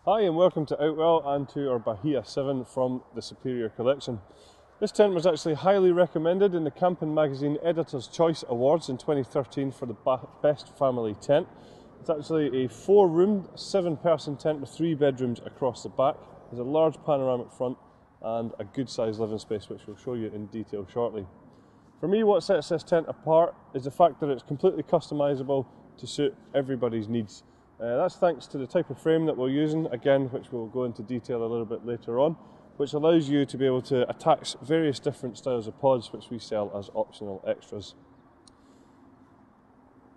Hi and welcome to Outwell and to our Bahia 7 from the Superior Collection. This tent was actually highly recommended in the Camping Magazine Editor's Choice Awards in 2013 for the best family tent. It's actually a 4-room, 7-person tent with 3 bedrooms across the back. There's a large panoramic front and a good sized living space, which we'll show you in detail shortly. For me, what sets this tent apart is the fact that it's completely customisable to suit everybody's needs. That's thanks to the type of frame that we're using, again, which we'll go into detail a little bit later on, which allows you to be able to attach various different styles of pods, which we sell as optional extras.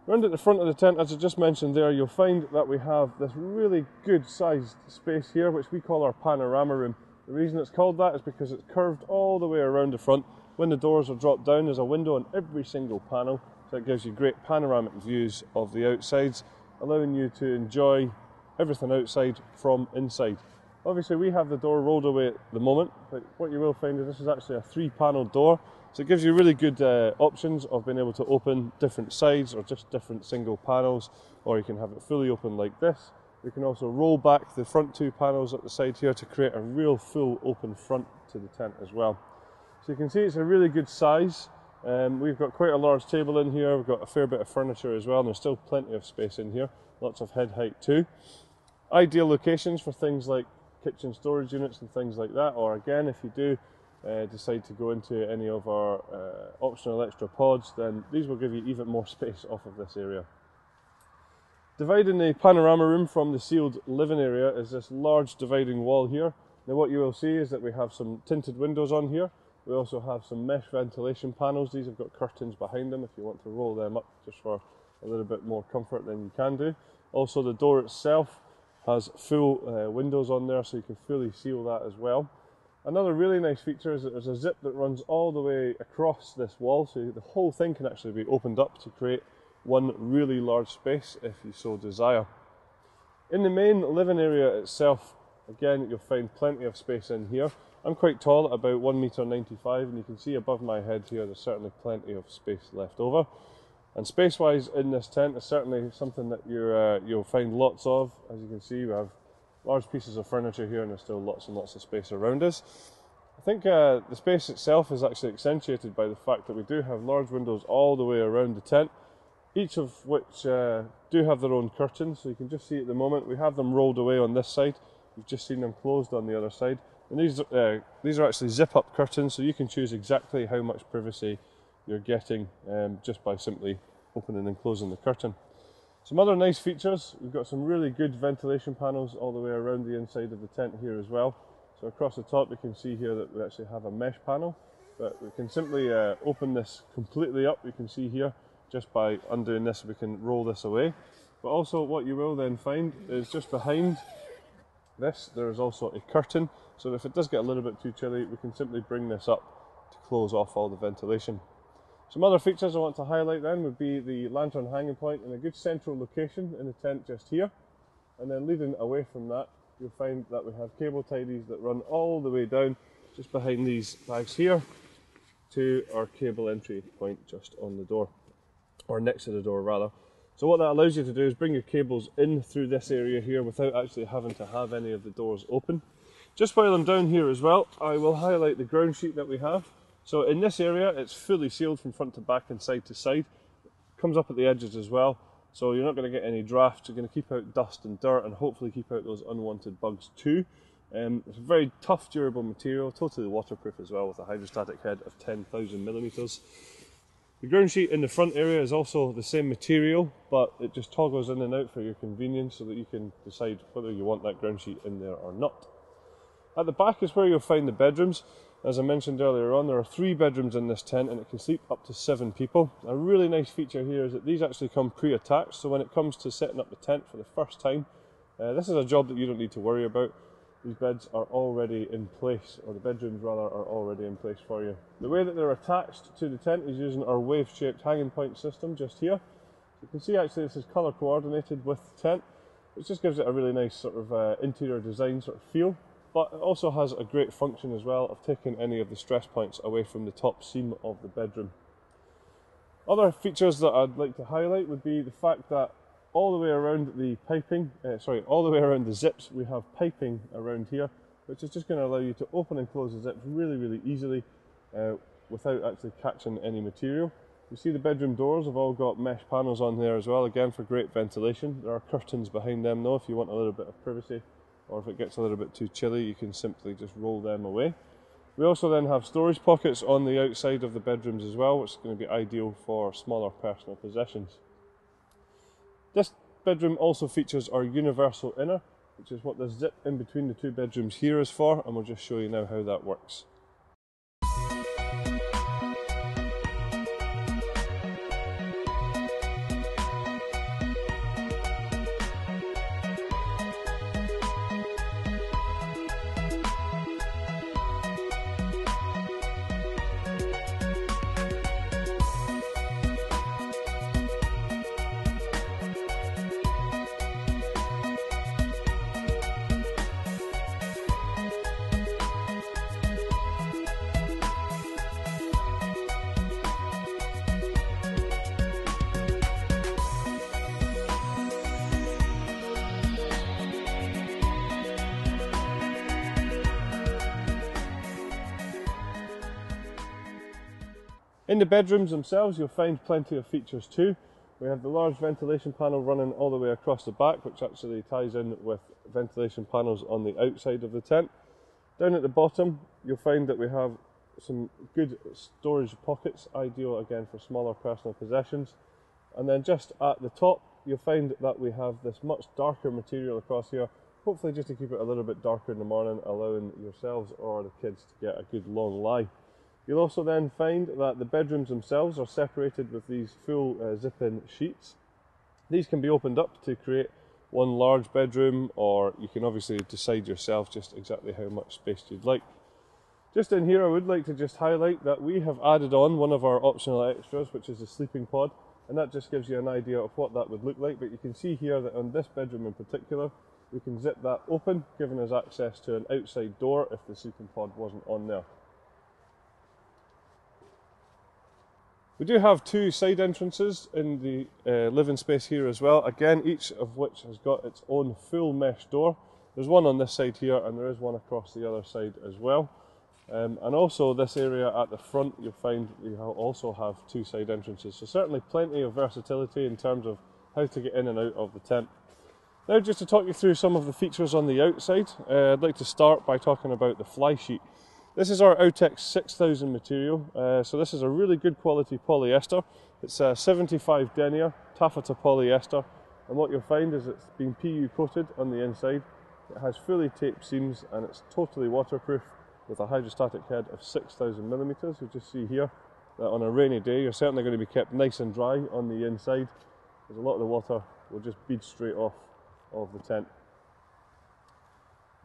Round at the front of the tent, as I just mentioned there, you'll find that we have this really good sized space here, which we call our panorama room. The reason it's called that is because it's curved all the way around the front. When the doors are dropped down, there's a window on every single panel, so it gives you great panoramic views of the outsides, allowing you to enjoy everything outside from inside. Obviously we have the door rolled away at the moment, but what you will find is this is actually a 3-panel door, so it gives you really good options of being able to open different sides or just different single panels, or you can have it fully open like this. You can also roll back the front 2 panels at the side here to create a real full open front to the tent as well. So you can see it's a really good size. We've got quite a large table in here, we've got a fair bit of furniture as well, and there's still plenty of space in here, lots of head height too. Ideal locations for things like kitchen storage units and things like that, or again, if you do decide to go into any of our optional extra pods, then these will give you even more space off of this area. Dividing the panorama room from the sealed living area is this large dividing wall here. Now what you will see is that we have some tinted windows on here. We also have some mesh ventilation panels. These have got curtains behind them if you want to roll them up just for a little bit more comfort than you can do. Also the door itself has full windows on there, so you can fully seal that as well. Another really nice feature is that there's a zip that runs all the way across this wall, so the whole thing can actually be opened up to create one really large space if you so desire. In the main living area itself, again, you'll find plenty of space in here. I'm quite tall, at about 1.95 meters, and you can see above my head here there's certainly plenty of space left over. And space-wise in this tent is certainly something that you'll find lots of. As you can see, we have large pieces of furniture here and there's still lots and lots of space around us. I think the space itself is actually accentuated by the fact that we do have large windows all the way around the tent, each of which do have their own curtains, so you can just see at the moment we have them rolled away on this side. We've just seen them closed on the other side. And these are actually zip-up curtains, so you can choose exactly how much privacy you're getting just by simply opening and closing the curtain. Some other nice features, we've got some really good ventilation panels all the way around the inside of the tent here as well. So across the top you can see here that we actually have a mesh panel, but we can simply open this completely up, you can see here, just by undoing this we can roll this away. But also what you will then find is just behind this there is also a curtain, so if it does get a little bit too chilly we can simply bring this up to close off all the ventilation. Some other features I want to highlight then would be the lantern hanging point in a good central location in the tent just here, and then leading away from that you'll find that we have cable tidies that run all the way down just behind these bags here to our cable entry point just on the door, or next to the door rather. So what that allows you to do is bring your cables in through this area here without actually having to have any of the doors open. Just while I'm down here as well, I will highlight the ground sheet that we have. So in this area it's fully sealed from front to back and side to side. It comes up at the edges as well, so you're not going to get any draft. You're going to keep out dust and dirt and hopefully keep out those unwanted bugs too. It's a very tough, durable material, totally waterproof as well, with a hydrostatic head of 10,000 millimeters. The ground sheet in the front area is also the same material, but it just toggles in and out for your convenience so that you can decide whether you want that ground sheet in there or not. At the back is where you'll find the bedrooms. As I mentioned earlier on, there are 3 bedrooms in this tent and it can sleep up to 7 people. A really nice feature here is that these actually come pre-attached, so when it comes to setting up the tent for the first time, this is a job that you don't need to worry about. These beds are already in place, or the bedrooms rather are already in place for you. The way that they're attached to the tent is using our wave-shaped hanging point system just here. You can see actually this is colour coordinated with the tent, which just gives it a really nice sort of interior design sort of feel. But it also has a great function as well of taking any of the stress points away from the top seam of the bedroom. Other features that I'd like to highlight would be the fact that all the way around the piping, all the way around the zips, we have piping around here, which is just going to allow you to open and close the zips really easily without actually catching any material. You see the bedroom doors have all got mesh panels on there as well, again for great ventilation. There are curtains behind them though if you want a little bit of privacy, or if it gets a little bit too chilly you can simply just roll them away. We also then have storage pockets on the outside of the bedrooms as well, which is going to be ideal for smaller personal possessions. This bedroom also features our universal inner, which is what the zip in between the two bedrooms here is for, and we'll just show you now how that works. In the bedrooms themselves you'll find plenty of features too. We have the large ventilation panel running all the way across the back, which actually ties in with ventilation panels on the outside of the tent. Down at the bottom you'll find that we have some good storage pockets, ideal again for smaller personal possessions. And then just at the top you'll find that we have this much darker material across here, hopefully just to keep it a little bit darker in the morning, allowing yourselves or the kids to get a good long lie. You'll also then find that the bedrooms themselves are separated with these full zip-in sheets. These can be opened up to create one large bedroom, or you can obviously decide yourself just exactly how much space you'd like. Just in here I would like to just highlight that we have added on one of our optional extras, which is a sleeping pod, and that just gives you an idea of what that would look like. But you can see here that on this bedroom in particular we can zip that open, giving us access to an outside door if the sleeping pod wasn't on there. We do have two side entrances in the living space here as well, again each of which has got its own full mesh door. There's one on this side here and there is one across the other side as well. And also this area at the front you'll find we also have two side entrances, so certainly plenty of versatility in terms of how to get in and out of the tent. Now just to talk you through some of the features on the outside, I'd like to start by talking about the fly sheet. This is our Outtex 6000 material, so this is a really good quality polyester. It's 75 denier, taffeta polyester, and what you'll find is it's been PU coated on the inside. It has fully taped seams and it's totally waterproof with a hydrostatic head of 6,000 millimeters. You just see here that on a rainy day you're certainly going to be kept nice and dry on the inside, because a lot of the water will just bead straight off of the tent.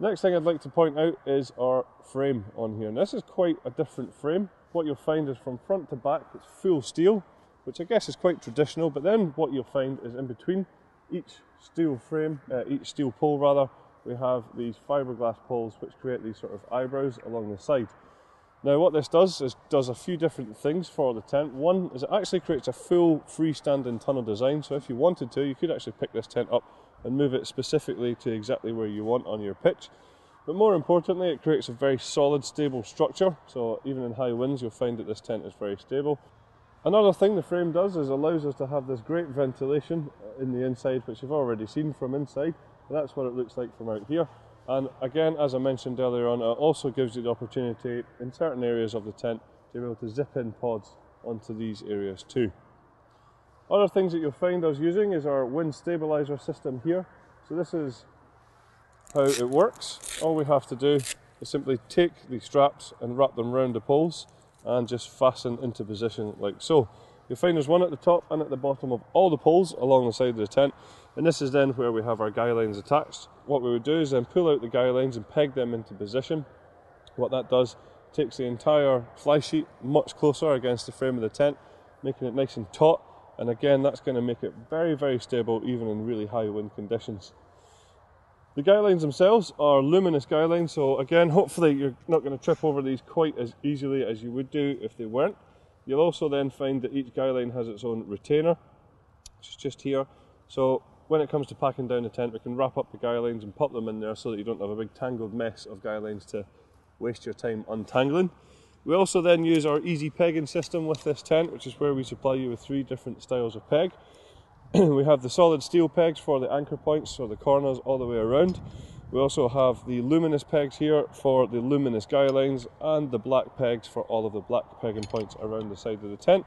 Next thing I'd like to point out is our frame on here. And this is quite a different frame. What you'll find is from front to back it's full steel, which I guess is quite traditional, but then what you'll find is in between each steel frame, each steel pole rather, we have these fiberglass poles which create these sort of eyebrows along the side. Now what this does is does a few different things for the tent. One is it actually creates a full freestanding tunnel design, so if you wanted to you could actually pick this tent up and move it specifically to exactly where you want on your pitch. But more importantly, it creates a very solid, stable structure, so even in high winds you'll find that this tent is very stable. Another thing the frame does is allows us to have this great ventilation in the inside, which you've already seen from inside, and that's what it looks like from out here. And again, as I mentioned earlier on, it also gives you the opportunity in certain areas of the tent to be able to zip in pods onto these areas too. Other things that you'll find us using is our wind stabilizer system here. So this is how it works. All we have to do is simply take the straps and wrap them around the poles and just fasten into position like so. You'll find there's one at the top and at the bottom of all the poles along the side of the tent, and this is then where we have our guy lines attached. What we would do is then pull out the guy lines and peg them into position. What that does takes the entire fly sheet much closer against the frame of the tent, making it nice and taut. And again, that's going to make it very, very stable even in really high wind conditions. The guy lines themselves are luminous guy lines, so again, hopefully you're not going to trip over these quite as easily as you would do if they weren't. You'll also then find that each guy line has its own retainer, which is just here. So when it comes to packing down the tent, we can wrap up the guy lines and pop them in there so that you don't have a big tangled mess of guy lines to waste your time untangling. We also then use our easy pegging system with this tent, which is where we supply you with 3 different styles of peg. We have the solid steel pegs for the anchor points, so the corners all the way around. We also have the luminous pegs here for the luminous guy lines, and the black pegs for all of the black pegging points around the side of the tent.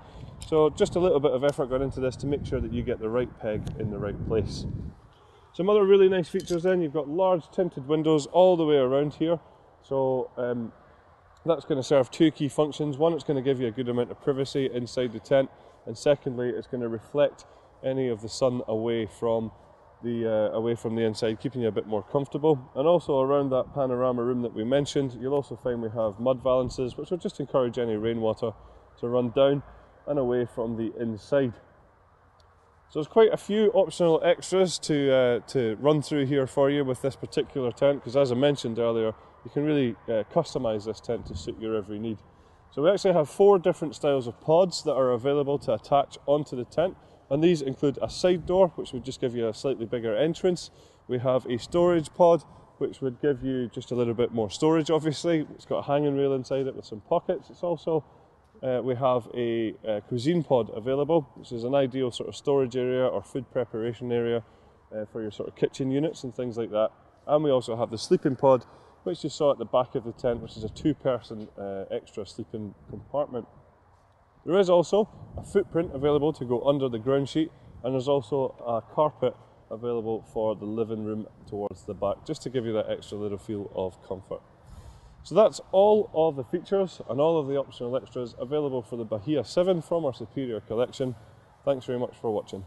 So just a little bit of effort gone into this to make sure that you get the right peg in the right place. Some other really nice features then, you've got large tinted windows all the way around here. So that's going to serve 2 key functions. One, it's going to give you a good amount of privacy inside the tent, and secondly, it's going to reflect any of the sun away from the inside, keeping you a bit more comfortable. And also around that panorama room that we mentioned, you'll also find we have mud valances, which will just encourage any rainwater to run down and away from the inside. So there's quite a few optional extras to run through here for you with this particular tent, because as I mentioned earlier, you can really customize this tent to suit your every need. So we actually have 4 different styles of pods that are available to attach onto the tent. And these include a side door, which would just give you a slightly bigger entrance. We have a storage pod, which would give you just a little bit more storage, obviously. It's got a hanging rail inside it with some pockets. It's also, we have a cuisine pod available, which is an ideal sort of storage area or food preparation area for your sort of kitchen units and things like that. And we also have the sleeping pod, which you saw at the back of the tent, which is a 2-person extra sleeping compartment. There is also a footprint available to go under the ground sheet, and there's also a carpet available for the living room towards the back, just to give you that extra little feel of comfort. So that's all of the features and all of the optional extras available for the Bahia 7 from our Superior collection. Thanks very much for watching.